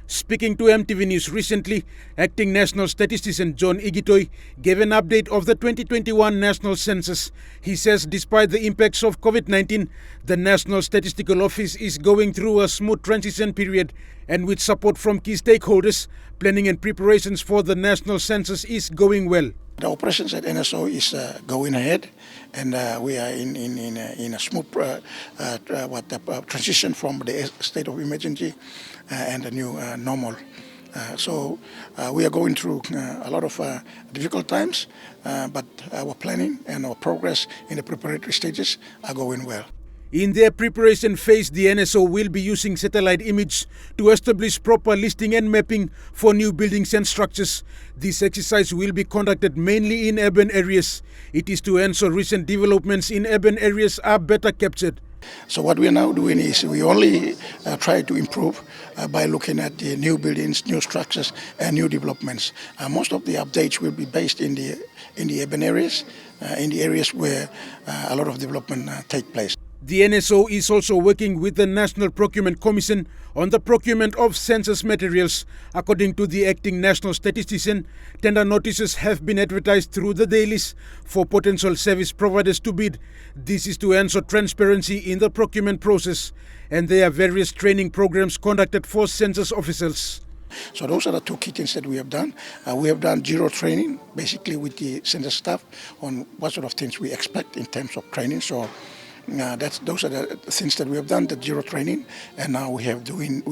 Speaking to EMTV News recently, Acting National Statistician John Igitoy gave an update of the 2021 National Census. He says despite the impacts of COVID-19, the National Statistical Office is going through a smooth transition period, and with support from key stakeholders, planning and preparations for the National Census is going well. The operations at NSO is going ahead, and we are in a smooth transition from the state of emergency and the new normal. So we are going through a lot of difficult times, but our planning and our progress in the preparatory stages are going well. In their preparation phase, the NSO will be using satellite image to establish proper listing and mapping for new buildings and structures. This exercise will be conducted mainly in urban areas. It is to ensure recent developments in urban areas are better captured. So what we are now doing is we only try to improve by looking at the new buildings, new structures, and new developments. Most of the updates will be based in the urban areas, in the areas where a lot of development take place. The NSO is also working with the National Procurement Commission on the procurement of census materials. According to the acting national statistician, tender notices have been advertised through the dailies for potential service providers to bid. This is to ensure transparency in the procurement process, and there are various training programs conducted for census officers. So those are the two key things that we have done. We have done zero training, basically with the census staff on what sort of things we expect in terms of training. So those are the things that we have done, the zero training, and now we are doing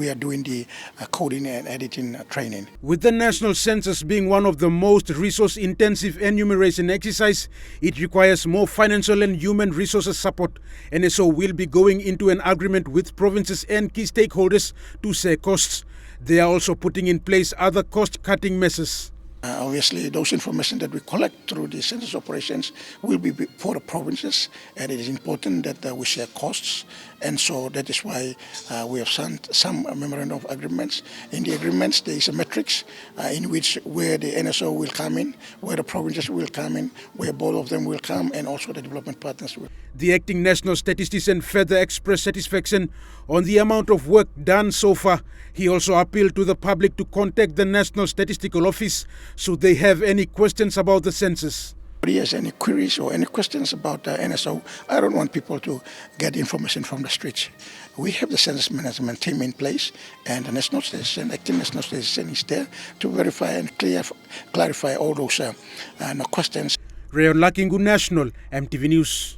the coding and editing training. With the National Census being one of the most resource-intensive enumeration exercise, it requires more financial and human resources support. NSO will be going into an agreement with provinces and key stakeholders to share costs. They are also putting in place other cost-cutting measures. Obviously, those information that we collect through the census operations will be for the provinces, and it is important that we share costs. And so that is why we have signed some memorandum of agreements. In the agreements, there is a matrix in which where the NSO will come in, where the provinces will come in, where both of them will come, and also the development partners will. The acting national statistician further expressed satisfaction on the amount of work done so far. He also appealed to the public to contact the National Statistical Office should they have any questions about the census. If he has any queries or any questions about the NSO, I don't want people to get information from the streets. We have the census management team in place, and the National Statistician, acting National Statistician, is there to verify and clarify all those questions. Ray Lakingu, National, EMTV News.